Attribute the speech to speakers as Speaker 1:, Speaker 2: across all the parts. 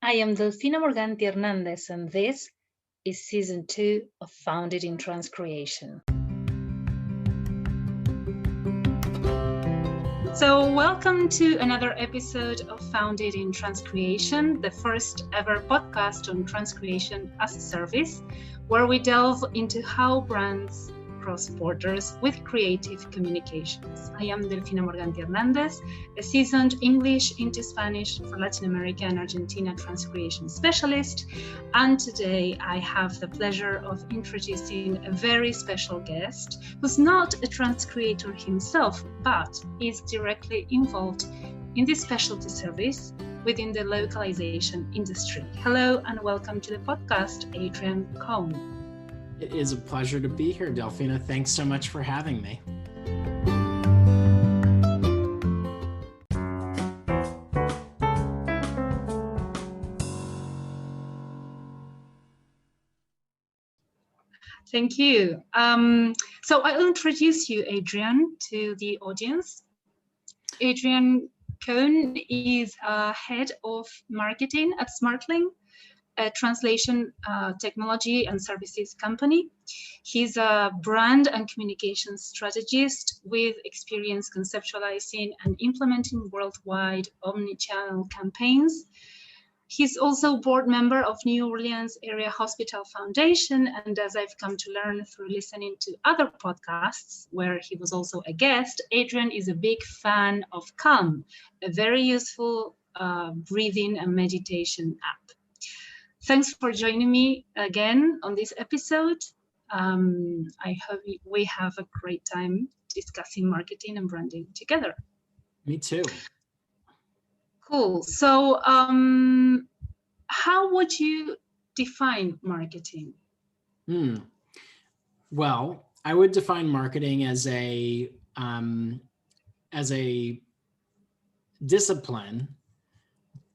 Speaker 1: I am Delfina Morganti Hernandez, and this is Season 2 of Founded in Transcreation. So welcome to another episode of Founded in Transcreation, the first ever podcast on transcreation as a service, where we delve into how brands cross borders with creative communications. I am Delfina Morganti Hernandez, a seasoned English into Spanish for Latin America and Argentina transcreation specialist. And today I have the pleasure of introducing a very special guest who's not a transcreator himself, but is directly involved in this specialty service within the localization industry. Hello and welcome to the podcast, Adrian Cohn.
Speaker 2: It is a pleasure to be here, Delfina. Thanks so much for having me.
Speaker 1: Thank you. So I'll introduce you, Adrian, to the audience. Adrian Cohn is head of marketing at Smartling, a translation technology and services company. He's a brand and communication strategist with experience conceptualizing and implementing worldwide omni-channel campaigns. He's also board member of New Orleans Area Hospital Foundation, and as I've come to learn through listening to other podcasts where he was also a guest, Adrian is a big fan of Calm, a very useful breathing and meditation app. Thanks for joining me again on this episode. I hope we have a great time discussing marketing and branding together.
Speaker 2: Me too.
Speaker 1: Cool. So how would you define marketing?
Speaker 2: Well, I would define marketing as a discipline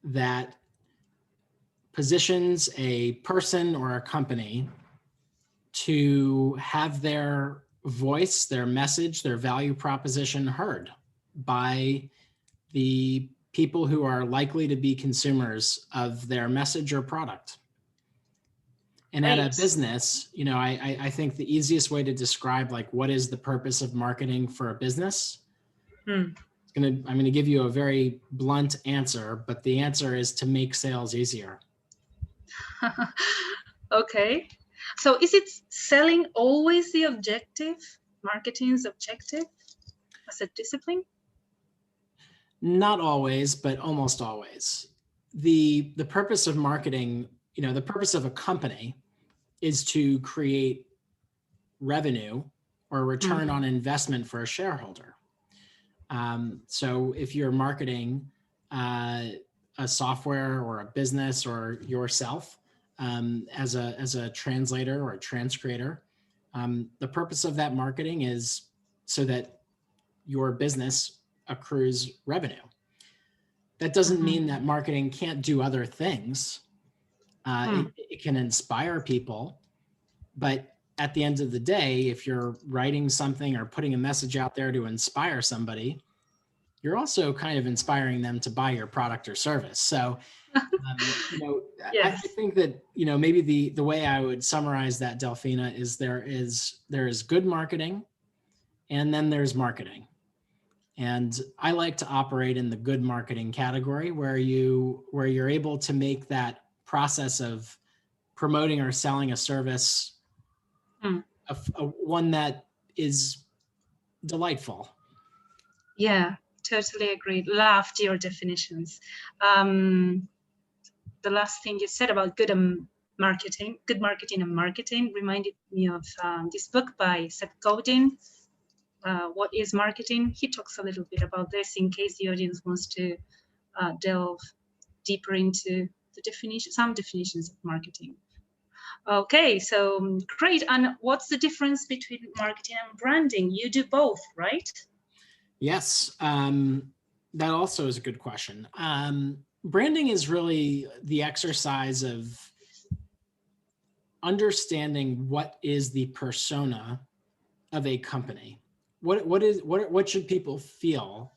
Speaker 2: that positions a person or a company to have their voice, their message, their value proposition heard by the people who are likely to be consumers of their message or product. And at a business, you know, I think the easiest way to describe like what is the purpose of marketing for a business, I'm going to give you a very blunt answer, but the answer is to make sales easier.
Speaker 1: Okay. So is it selling always the objective, marketing's objective as a discipline?
Speaker 2: Not always, but almost always. The purpose of marketing, you know, the purpose of a company is to create revenue or return on investment for a shareholder. So if you're marketing a software or a business or yourself as a translator or a transcreator, the purpose of that marketing is so that your business accrues revenue. That doesn't mean that marketing can't do other things. It can inspire people, but at the end of the day, if you're writing something or putting a message out there to inspire somebody, you're also kind of inspiring them to buy your product or service. So, you know, yes. I think that, you know, maybe the way I would summarize that, Delfina, is there is good marketing and then there's marketing. And I like to operate in the good marketing category where you're able to make that process of promoting or selling a service one that is delightful.
Speaker 1: Yeah, totally agreed. Loved your definitions. The last thing you said about good marketing and marketing reminded me of this book by Seth Godin, What is Marketing? He talks a little bit about this in case the audience wants to delve deeper into some definitions of marketing. Okay, so great. And what's the difference between marketing and branding? You do both, right?
Speaker 2: Yes, that also is a good question. Branding is really the exercise of understanding what is the persona of a company. What should people feel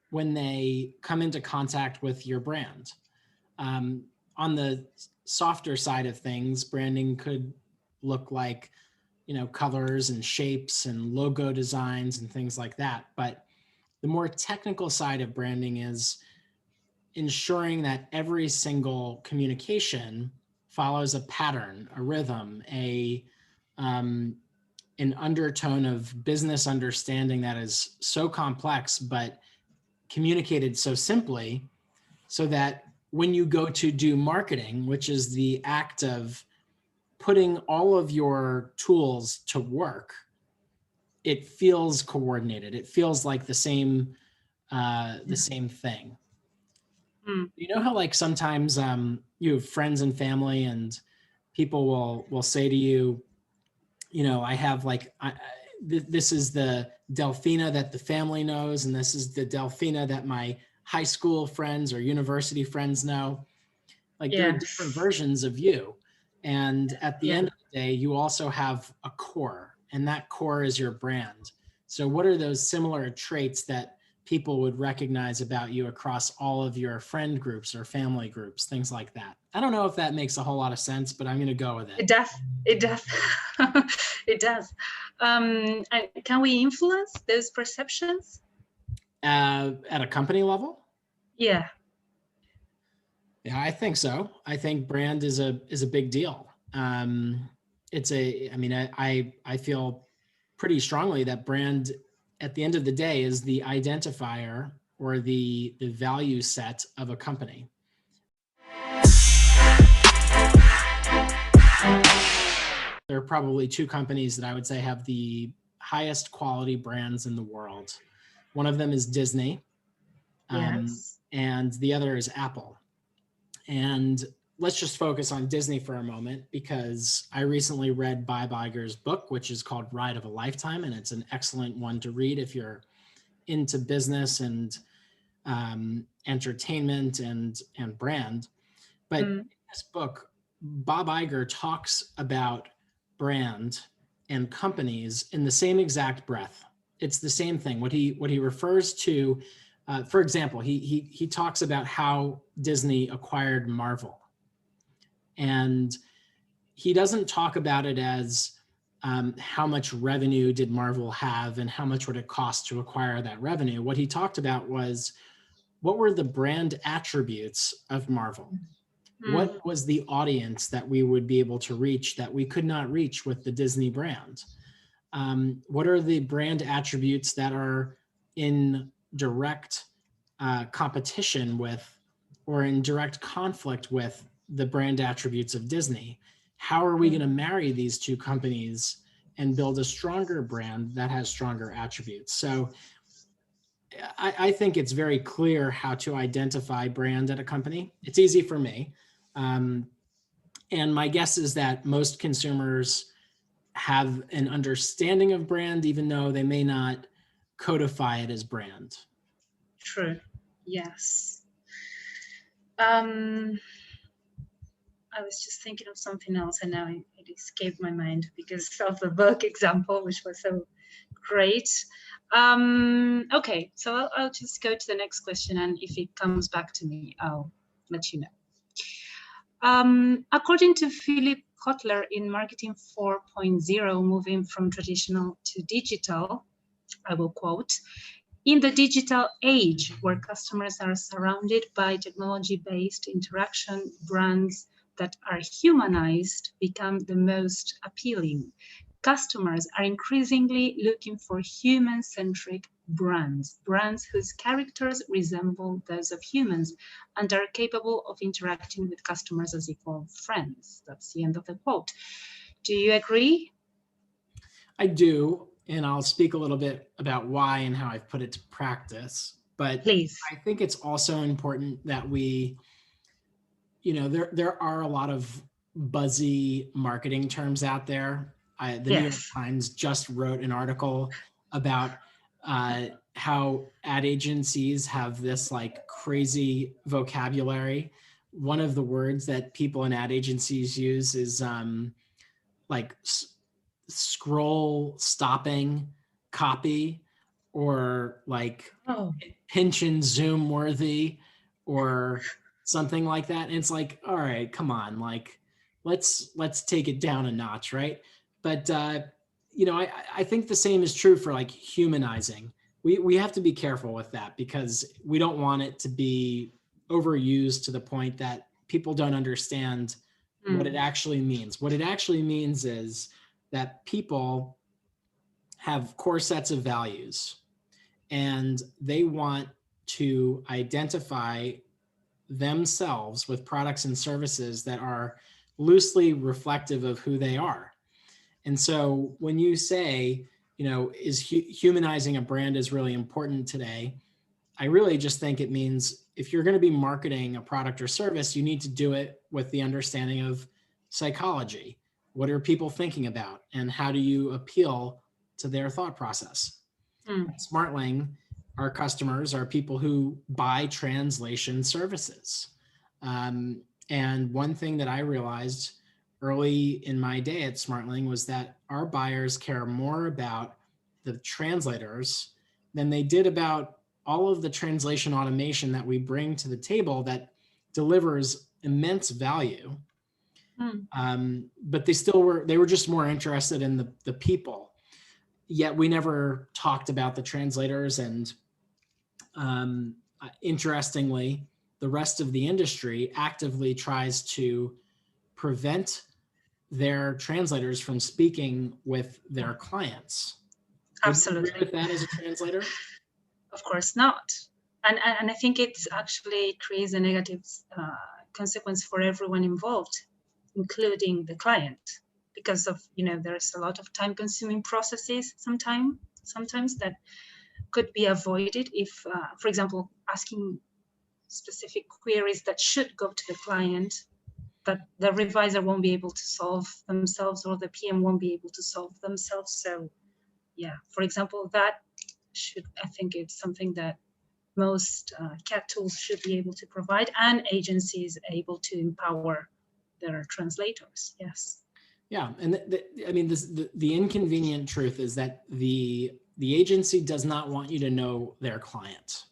Speaker 2: when they come into contact with your brand? on the softer side of things, branding could look like, colors and shapes and logo designs and things like that. But the more technical side of branding is ensuring that every single communication follows a pattern, a rhythm, an undertone of business understanding that is so complex, but communicated so simply, so that when you go to do marketing, which is the act of putting all of your tools to work, it feels coordinated. It feels like the same thing. You know how like sometimes you have friends and family and people will say to you, I have like, this is the Delfina that the family knows, and this is the Delfina that my high school friends or university friends know. Like there are different versions of you. And at the end of the day, you also have a core, and that core is your brand. So what are those similar traits that people would recognize about you across all of your friend groups or family groups, things like that? I don't know if that makes a whole lot of sense, but I'm going to go with it.
Speaker 1: It does. It does. It does. And can we influence those perceptions?
Speaker 2: At a company level?
Speaker 1: Yeah.
Speaker 2: Yeah, I think so. I think brand is a big deal. I feel pretty strongly that brand at the end of the day is the identifier or the value set of a company. There are probably two companies that I would say have the highest quality brands in the world. One of them is Disney, and the other is Apple. And let's just focus on Disney for a moment, because I recently read Bob Iger's book, which is called Ride of a Lifetime, and it's an excellent one to read if you're into business and entertainment and brand. But in this book, Bob Iger talks about brand and companies in the same exact breath. It's the same thing. What he refers to, for example, he talks about how Disney acquired Marvel. And he doesn't talk about it as how much revenue did Marvel have and how much would it cost to acquire that revenue. What he talked about was, what were the brand attributes of Marvel? What was the audience that we would be able to reach that we could not reach with the Disney brand? What are the brand attributes that are in direct competition with or in direct conflict with the brand attributes of Disney? How are we going to marry these two companies and build a stronger brand that has stronger attributes? So I think it's very clear how to identify brand at a company. It's easy for me. And my guess is that most consumers have an understanding of brand, even though they may not codify it as brand.
Speaker 1: True. Yes. I was just thinking of something else, and now it escaped my mind because of the book example, which was so great. Okay, so I'll just go to the next question, and if it comes back to me, I'll let you know. According to Philip Kotler in Marketing 4.0, moving from traditional to digital, I will quote, "In the digital age where customers are surrounded by technology-based interaction, brands that are humanized become the most appealing. Customers are increasingly looking for human-centric brands, brands whose characters resemble those of humans and are capable of interacting with customers as equal friends." That's the end of the quote. Do you agree?
Speaker 2: I do, and I'll speak a little bit about why and how I've put it to practice. But
Speaker 1: please,
Speaker 2: I think it's also important that we, there are a lot of buzzy marketing terms out there. The New York Times just wrote an article about how ad agencies have this like crazy vocabulary. One of the words that people in ad agencies use is like scroll stopping copy, or like pinch and zoom worthy, or something like that. And it's like, all right, come on, like, let's take it down a notch, right? But you know, I think the same is true for like humanizing. We have to be careful with that because we don't want it to be overused to the point that people don't understand what it actually means. What it actually means is that people have core sets of values and they want to identify themselves with products and services that are loosely reflective of who they are. And so when you say, you know, is humanizing a brand is really important today, I really just think it means if you're going to be marketing a product or service, you need to do it with the understanding of psychology. What are people thinking about and how do you appeal to their thought process? At Smartling, our customers are people who buy translation services. And one thing that I realized early in my day at Smartling was that our buyers care more about the translators than they did about all of the translation automation that we bring to the table that delivers immense value. But they were just more interested in the people. Yet we never talked about the translators. And interestingly, the rest of the industry actively tries to prevent their translators from speaking with their clients.
Speaker 1: Absolutely.
Speaker 2: Would you agree with that as a translator?
Speaker 1: Of course not. And I think it actually creates a negative consequence for everyone involved, including the client, because of, you know, there's a lot of time-consuming processes sometimes that could be avoided if, for example, asking specific queries that should go to the client, but the revisor won't be able to solve themselves, or the PM won't be able to solve themselves. So yeah, for example, that I think it's something that most CAT tools should be able to provide, and agencies able to empower their translators. Yes.
Speaker 2: Yeah, and I mean, the inconvenient truth is that the agency does not want you to know their client.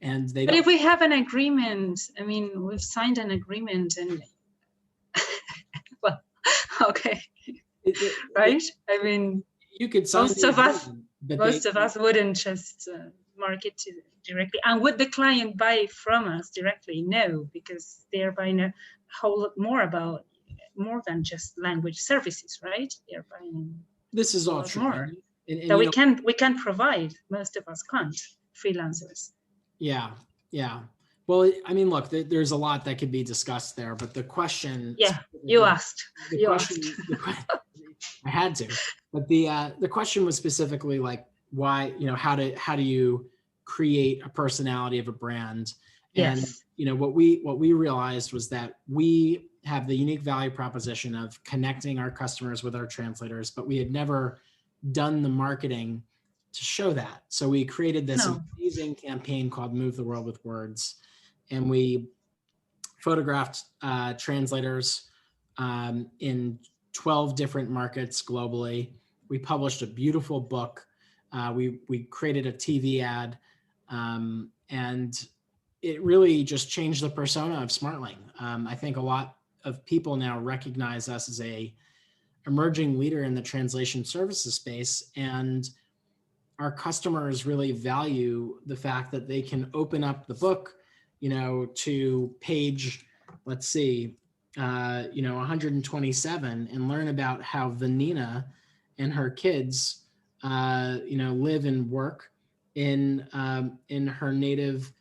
Speaker 2: And they don't.
Speaker 1: But if we have an agreement, I mean, we've signed an agreement and, well, okay, right? I mean,
Speaker 2: you could sign
Speaker 1: most of us wouldn't just market to directly. And would the client buy from us directly? No, because they're buying a whole lot more than just language services, right? They're buying.
Speaker 2: This is all true.
Speaker 1: More that we can provide. Most of us can't. Freelancers.
Speaker 2: Yeah. Well, I mean, look, there's a lot that could be discussed there, but the question.
Speaker 1: Yeah, you asked.
Speaker 2: I had to, but the question was specifically like, why, you know, how do you create a personality of a brand? And,
Speaker 1: yes.
Speaker 2: You know, what we realized was that we have the unique value proposition of connecting our customers with our translators, but we had never done the marketing to show that. So we created this amazing campaign called Move the World with Words. And we photographed translators in 12 different markets globally. We published a beautiful book. We created a TV ad. And it really just changed the persona of Smartling. I think a lot of people now recognize us as a emerging leader in the translation services space. And our customers really value the fact that they can open up the book, you know, to page, let's see, 127 and learn about how Vanina and her kids, live and work in her native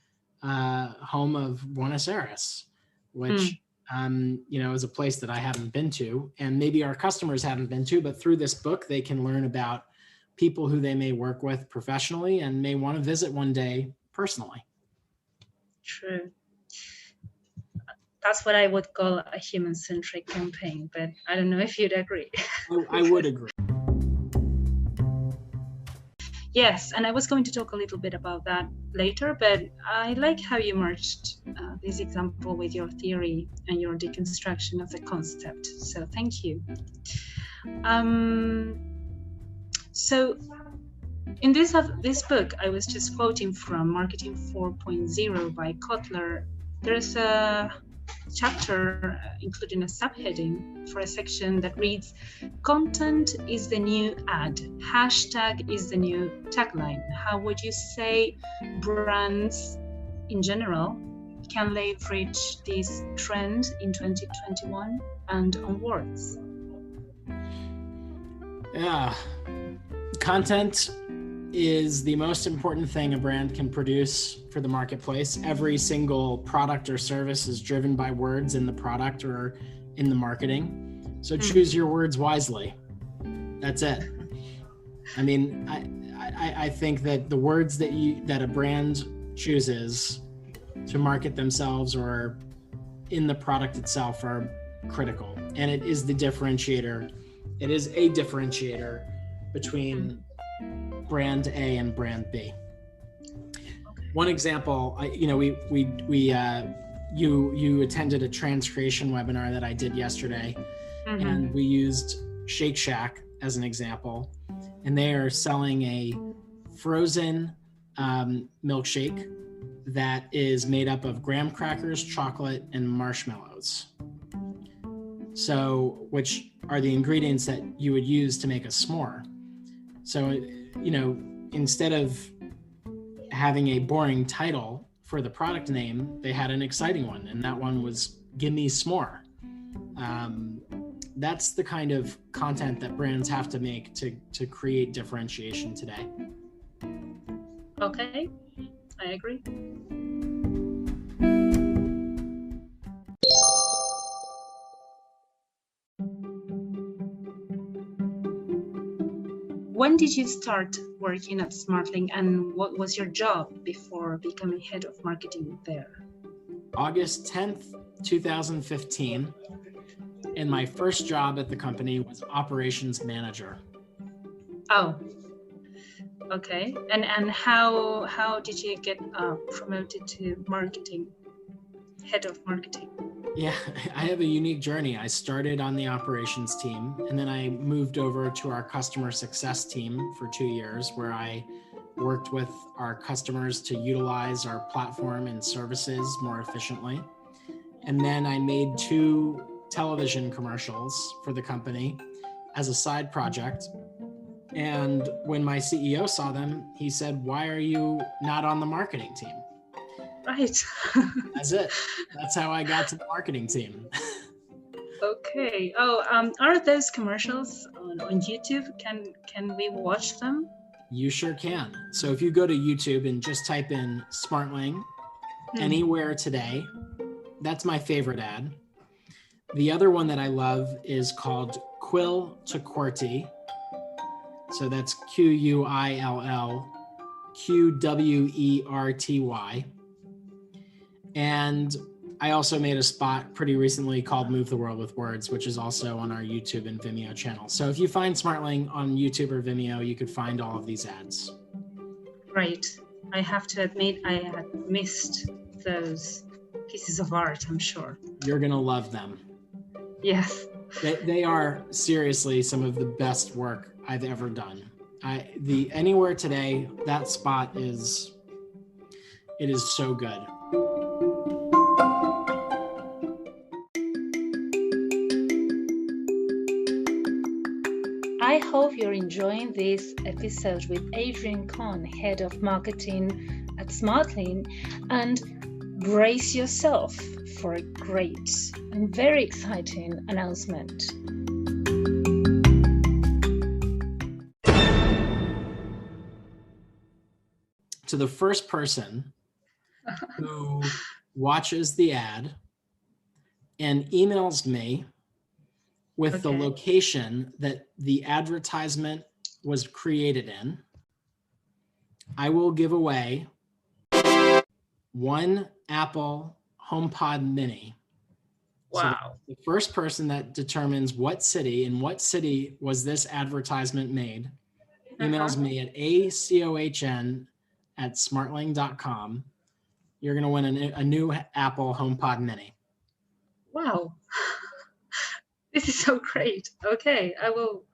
Speaker 2: home of Buenos Aires, which, is a place that I haven't been to, and maybe our customers haven't been to, but through this book, they can learn about people who they may work with professionally and may want to visit one day personally.
Speaker 1: True. That's what I would call a human-centric campaign, but I don't know if you'd agree.
Speaker 2: I would agree.
Speaker 1: Yes, and I was going to talk a little bit about that later, but I like how you merged this example with your theory and your deconstruction of the concept. So thank you. So in this book, I was just quoting from Marketing 4.0 by Kotler there's a chapter including a subheading for a section that reads, "Content is the new ad. Hashtag is the new tagline." How would you say brands in general can leverage this trend in 2021 and onwards?
Speaker 2: Yeah, content is the most important thing a brand can produce for the marketplace. Every single product or service is driven by words in the product or in the marketing. So choose your words wisely. That's it. I mean, I think that the words that a brand chooses to market themselves or in the product itself are critical. And it is the differentiator. It is a differentiator between brand A and brand B. One example, you attended a Transcreation webinar that I did yesterday, and we used Shake Shack as an example, and they are selling a frozen milkshake that is made up of graham crackers, chocolate, and marshmallows. So, which are the ingredients that you would use to make a s'more. So, instead of having a boring title for the product name, they had an exciting one, and that one was "Gimme S'more." That's the kind of content that brands have to make to create differentiation today.
Speaker 1: Okay, I agree. When did you start working at Smartling, and what was your job before becoming head of marketing there?
Speaker 2: August 10th, 2015. And my first job at the company was operations manager.
Speaker 1: Oh, okay. And how did you get promoted to marketing, head of marketing?
Speaker 2: Yeah, I have a unique journey. I started on the operations team, and then I moved over to our customer success team for 2 years, where I worked with our customers to utilize our platform and services more efficiently. And then I made 2 television commercials for the company as a side project. And when my CEO saw them, he said, "Why are you not on the marketing team?"
Speaker 1: Right.
Speaker 2: That's it. That's how I got to the marketing team.
Speaker 1: Okay. Oh, are those commercials on YouTube? Can we watch them?
Speaker 2: You sure can. So if you go to YouTube and just type in Smartling anywhere today, that's my favorite ad. The other one that I love is called Quill to QWERTY. So that's QUILLQWERTY. And I also made a spot pretty recently called Move the World with Words, which is also on our YouTube and Vimeo channel. So if you find Smartling on YouTube or Vimeo, you could find all of these ads.
Speaker 1: Right. I have to admit, I had missed those pieces of art, I'm sure.
Speaker 2: You're going to love them.
Speaker 1: Yes.
Speaker 2: They are seriously some of the best work I've ever done. The Anywhere Today, that spot it is so good.
Speaker 1: I hope you're enjoying this episode with Adrian Cohn, head of marketing at Smartling, and brace yourself for a great and very exciting announcement.
Speaker 2: To the first person who watches the ad and emails me with the location that the advertisement was created in, I will give away 1 Apple HomePod Mini.
Speaker 1: Wow.
Speaker 2: So the first person that determines what city was this advertisement made, emails me at acohn@smartling.com. You're going to win a new Apple HomePod Mini.
Speaker 1: Wow. This is so great. Okay, I will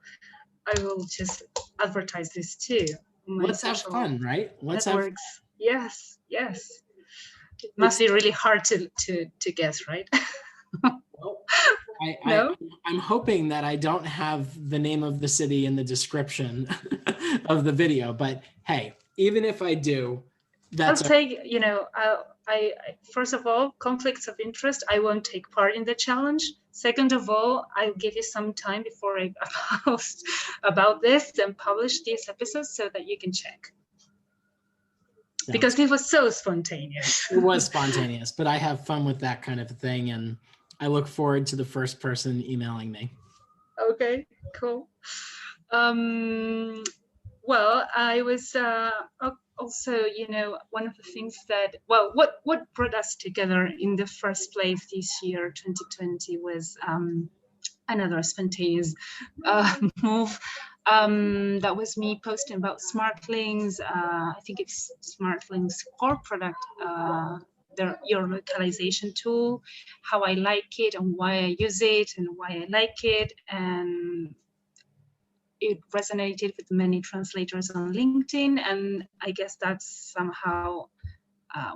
Speaker 1: just advertise this too.
Speaker 2: Let's have fun, right? Let's
Speaker 1: have. Yes. It must be really hard to guess, right?
Speaker 2: Well,
Speaker 1: No?
Speaker 2: I'm hoping that I don't have the name of the city in the description of the video, but hey, even if I do, that's
Speaker 1: I'll take, I first of all, conflicts of interest, I won't take part in the challenge. Second of all, I'll give you some time before I post about this and publish these episodes so that you can check. Because it was so spontaneous.
Speaker 2: It was spontaneous, but I have fun with that kind of thing, and I look forward to the first person emailing me.
Speaker 1: Okay, cool. Well, I was also, one of the things that, well, what brought us together in the first place this year, 2020, was another spontaneous move. That was me posting about Smartling's, I think it's Smartling's core product, your localization tool, how I like it and why I use it and why I like it. And it resonated with many translators on LinkedIn. And I guess that's somehow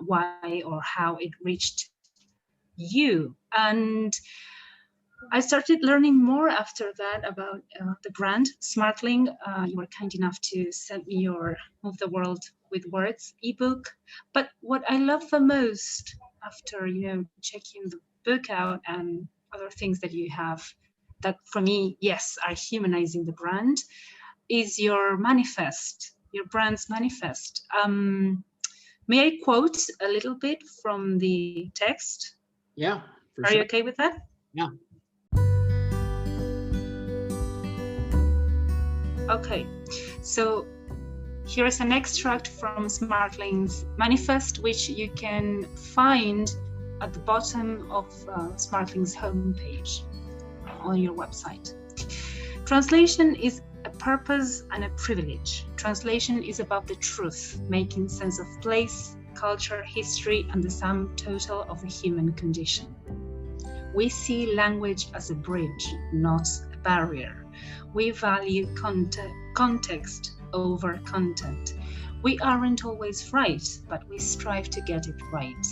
Speaker 1: why or how it reached you. And I started learning more after that about the brand Smartling. You were kind enough to send me your Move the World with Words ebook. But what I love the most after checking the book out and other things that you have, that for me, yes, are humanizing the brand, is your manifest, your brand's manifest. May I quote a little bit from the text?
Speaker 2: Yeah.
Speaker 1: Are you okay with that?
Speaker 2: Yeah.
Speaker 1: Okay, so here's an extract from Smartling's manifest, which you can find at the bottom of Smartling's homepage on your website. Translation is a purpose and a privilege. Translation is about the truth, making sense of place, culture, history, and the sum total of the human condition. We see language as a bridge, not a barrier. We value context over content. We aren't always right, but we strive to get it right.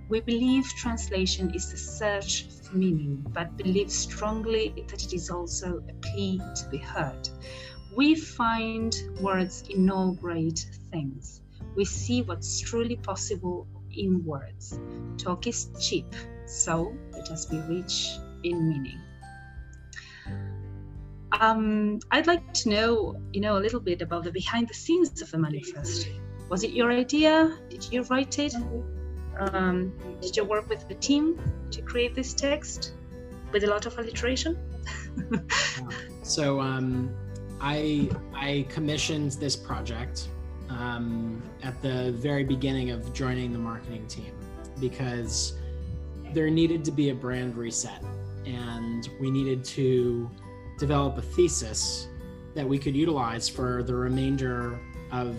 Speaker 1: We believe translation is the search for meaning, but believe strongly that it is also a plea to be heard. We find words in all great things. We see what's truly possible in words. Talk is cheap, so let us be rich in meaning. I'd like to know, a little bit about the behind the scenes of the manifest. Was it your idea? Did you write it? Did you work with the team to create this text with a lot of alliteration?
Speaker 2: So I commissioned this project at the very beginning of joining the marketing team because there needed to be a brand reset, and we needed to develop a thesis that we could utilize for the remainder of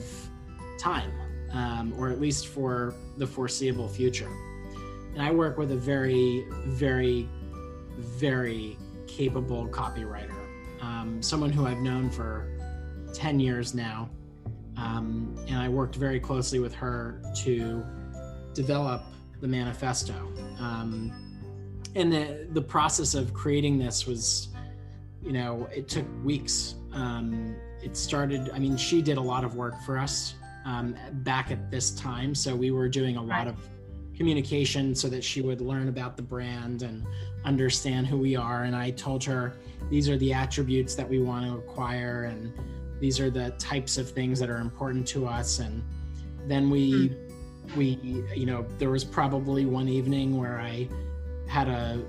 Speaker 2: time, or at least for the foreseeable future. And I work with a very, very, very capable copywriter, someone who I've known for 10 years now. And I worked very closely with her to develop the manifesto. And the process of creating this was, it took weeks. It started, she did a lot of work for us back at this time. So we were doing a lot of communication so that she would learn about the brand and understand who we are. And I told her, these are the attributes that we want to acquire, and these are the types of things that are important to us. And then we there was probably one evening where I had a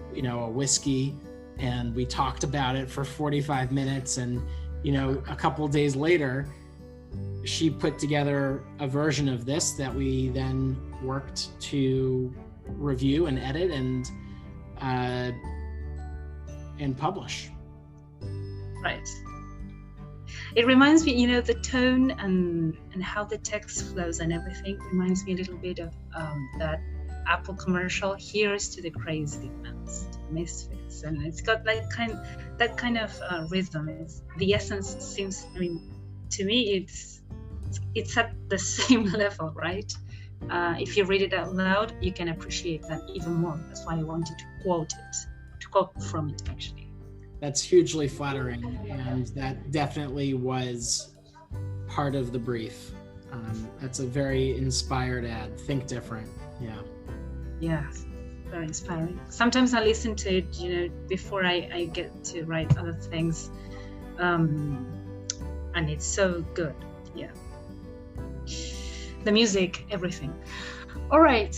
Speaker 2: whiskey, and we talked about it for 45 minutes. And, a couple of days later, she put together a version of this that we then worked to review and edit and publish.
Speaker 1: Right. It reminds me, the tone and how the text flows and everything reminds me a little bit of that Apple commercial, "Here's to the crazy ones, misfits," and it's got that kind of rhythm. The essence seems, to me, it's at the same level, right? if you read it out loud, you can appreciate that even more. That's why I wanted to quote from it, actually.
Speaker 2: That's hugely flattering, and that definitely was part of the brief. That's a very inspired ad. Think different. Yeah.
Speaker 1: Yeah, very inspiring. Sometimes I listen to it, before I get to write other things, and it's so good. Yeah. The music, everything. All right.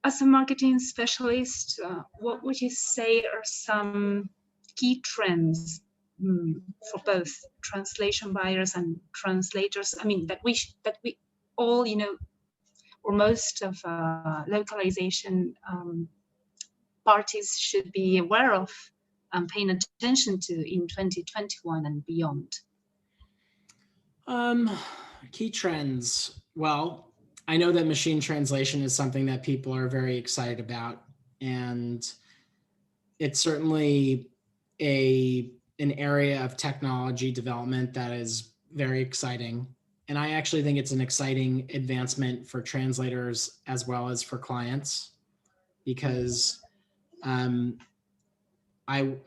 Speaker 1: As a marketing specialist, what would you say are some key trends for both translation buyers and translators? I mean, that we all, or most of localization parties should be aware of and paying attention to in 2021 and beyond.
Speaker 2: Key trends. Well, I know that machine translation is something that people are very excited about, and it's certainly an area of technology development that is very exciting. And I actually think it's an exciting advancement for translators as well as for clients, because I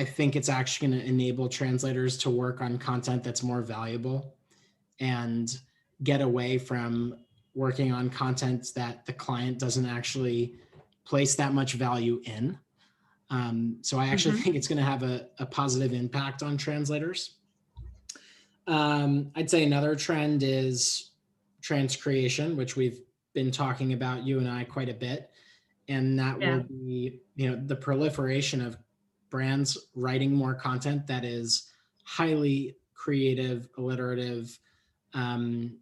Speaker 2: think it's actually going to enable translators to work on content that's more valuable and get away from working on content that the client doesn't actually place that much value in. So I actually think it's going to have a positive impact on translators. I'd say another trend is transcreation, which we've been talking about, you and I, quite a bit. And that will be, the proliferation of brands writing more content that is highly creative, alliterative, and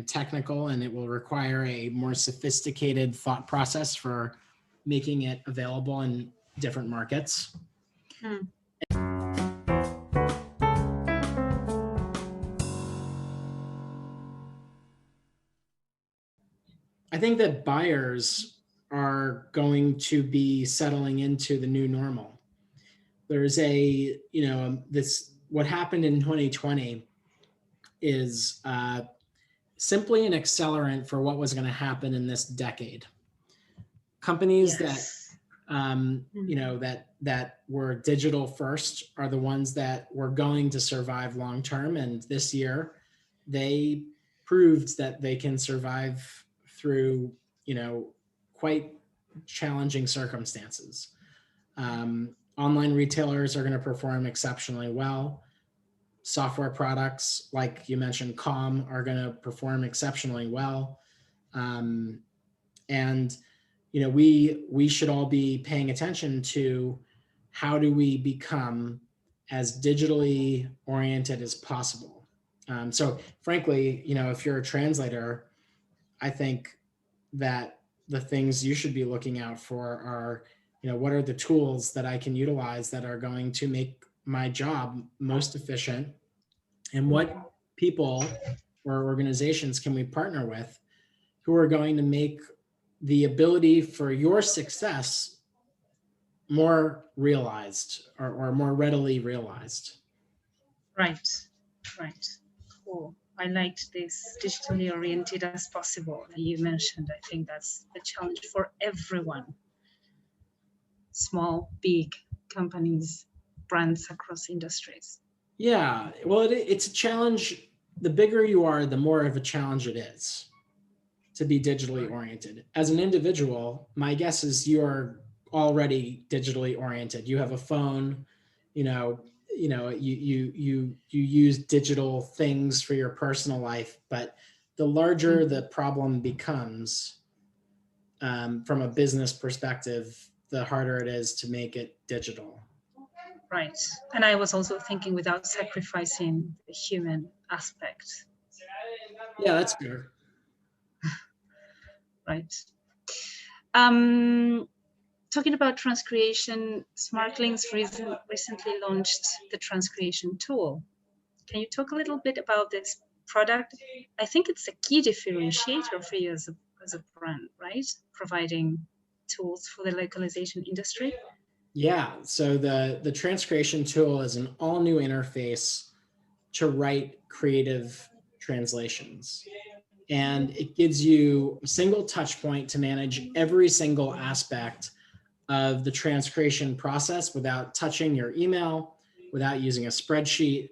Speaker 2: technical, and it will require a more sophisticated thought process for making it available in different markets. I think that buyers are going to be settling into the new normal. There's what happened in 2020 is simply an accelerant for what was going to happen in this decade. Companies that were digital first are the ones that were going to survive long term, and this year they proved that they can survive through quite challenging circumstances. Online retailers are going to perform exceptionally well. Software products, like you mentioned, Calm, are going to perform exceptionally well. And we should all be paying attention to how do we become as digitally oriented as possible. So frankly, if you're a translator, I think that the things you should be looking out for are, what are the tools that I can utilize that are going to make my job most efficient, and what people or organizations can we partner with who are going to make the ability for your success more realized or more readily realized.
Speaker 1: Right. Cool. I liked this digitally oriented as possible that you mentioned. I think that's a challenge for everyone. Small, big companies, brands across industries.
Speaker 2: Yeah, well, it's a challenge. The bigger you are, the more of a challenge it is to be digitally oriented. As an individual, my guess is you're already digitally oriented. You have a phone, you use digital things for your personal life, but the larger the problem becomes, from a business perspective, the harder it is to make it digital.
Speaker 1: Right. And I was also thinking without sacrificing the human aspect.
Speaker 2: Yeah, that's fair.
Speaker 1: Right. Talking about transcreation, Smartling's recently launched the transcreation tool. Can you talk a little bit about this product? I think it's a key differentiator for you as a brand, right? Providing tools for the localization industry.
Speaker 2: Yeah, so the Transcreation tool is an all new interface to write creative translations. And it gives you a single touch point to manage every single aspect of the transcreation process without touching your email, without using a spreadsheet,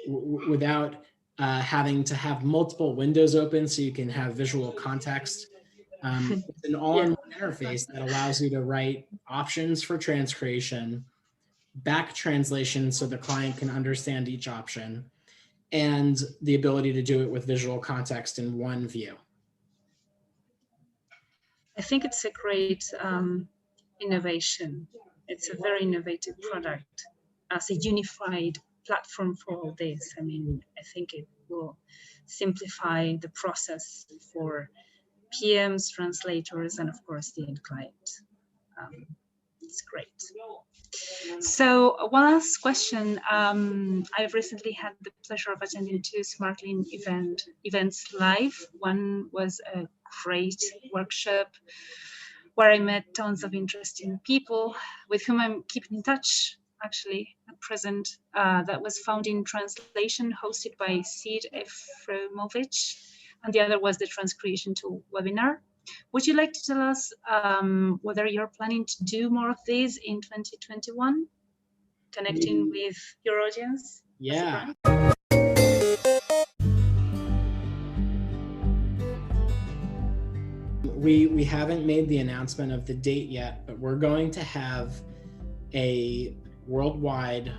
Speaker 2: without having to have multiple windows open so you can have visual context. It's an all-in-one interface that allows you to write options for transcreation, back translation so the client can understand each option, and the ability to do it with visual context in one view.
Speaker 1: I think it's a great innovation. It's a very innovative product as a unified platform for all this. I mean, I think it will simplify the process for PMs, translators, and of course the end client. It's great. So one last question. I've recently had the pleasure of attending two Smartling events live. One was a great workshop where I met tons of interesting people with whom I'm keeping in touch actually at present. That was Founding Translation, hosted by Sid Efremovich, and the other was the Transcreation Tool webinar. Would you like to tell us whether you're planning to do more of these in 2021, connecting with your audience?
Speaker 2: Yeah. We haven't made the announcement of the date yet, but we're going to have a worldwide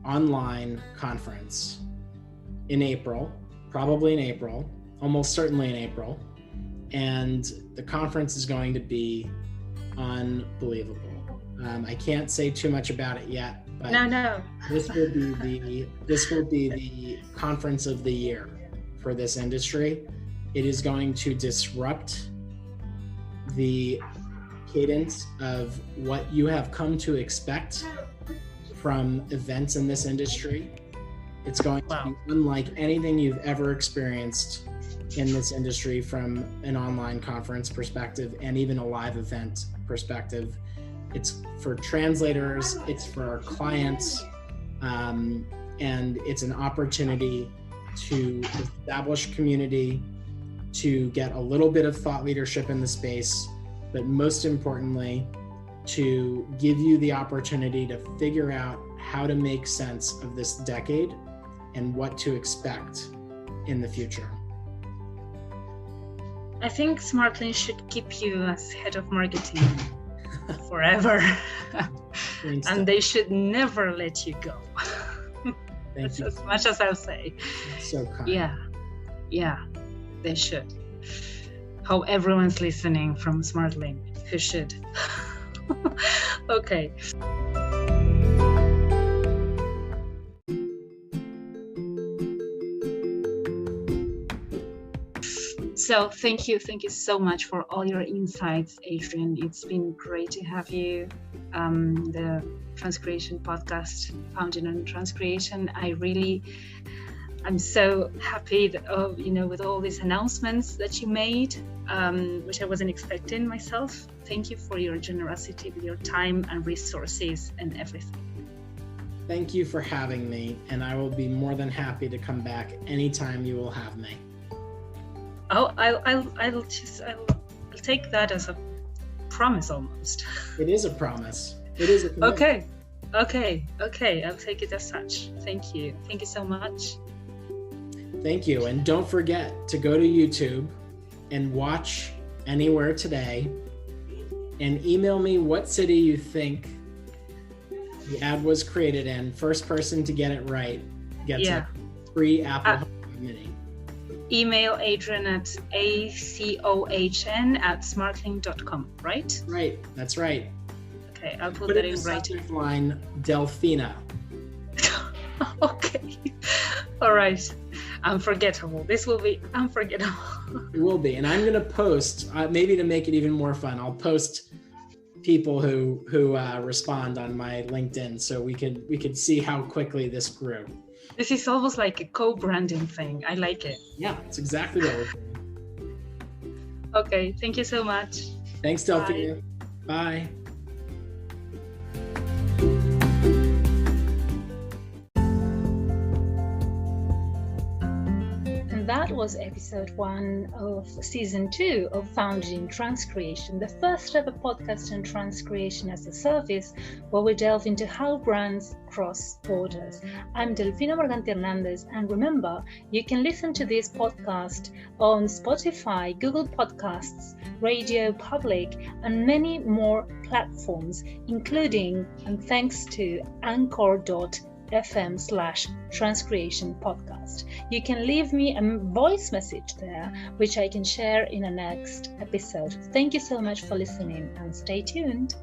Speaker 2: online conference in April, probably in April, almost certainly in April. And the conference is going to be unbelievable. I can't say too much about it yet, but
Speaker 1: no.
Speaker 2: This will be the conference of the year for this industry. It is going to disrupt the cadence of what you have come to expect from events in this industry. It's going to be unlike anything you've ever experienced in this industry from an online conference perspective and even a live event perspective. It's for translators, it's for our clients, and it's an opportunity to establish community, to get a little bit of thought leadership in the space, but most importantly, to give you the opportunity to figure out how to make sense of this decade and what to expect in the future.
Speaker 1: I think Smartling should keep you as head of marketing forever. And they should never let you go. That's as much as I'll say.
Speaker 2: So kind.
Speaker 1: Yeah, they should. Hope everyone's listening from Smartling, who should. Okay. So thank you so much for all your insights, Adrian. It's been great to have you. The Transcreation podcast, founded on Transcreation. I'm so happy that, with all these announcements that you made, which I wasn't expecting myself. Thank you for your generosity with your time and resources and everything.
Speaker 2: Thank you for having me, and I will be more than happy to come back anytime you will have me.
Speaker 1: Oh, I'll take that as a promise almost.
Speaker 2: It is a promise. It is a commitment.
Speaker 1: Okay. I'll take it as such. Thank you so much.
Speaker 2: Thank you. And don't forget to go to YouTube and watch Anywhere Today and email me what city you think the ad was created in. First person to get it right gets a free Apple HomePod Mini.
Speaker 1: Email Adrian at acohn@smartling.com, right?
Speaker 2: Right, that's right.
Speaker 1: Okay, I'll put that in writing.
Speaker 2: Line Delfina.
Speaker 1: Okay, all right. Unforgettable. This will be unforgettable.
Speaker 2: It will be, and I'm going to post, maybe to make it even more fun, I'll post people who respond on my LinkedIn so we could see how quickly this grew.
Speaker 1: This is almost like a co-branding thing. I like it.
Speaker 2: Yeah, it's exactly what we're doing.
Speaker 1: Okay, thank you so much.
Speaker 2: Thanks, Delfina. Bye.
Speaker 1: was episode 1 of season 2 of Founded in Transcreation, the first ever podcast on transcreation as a service, where we delve into how brands cross borders. I'm Delfina Morganti, and remember, you can listen to this podcast on Spotify, Google Podcasts, Radio Public, and many more platforms, including, and thanks to anchor.fm/transcreation podcast. You can leave me a voice message there, which I can share in the next episode. Thank you so much for listening, and stay tuned.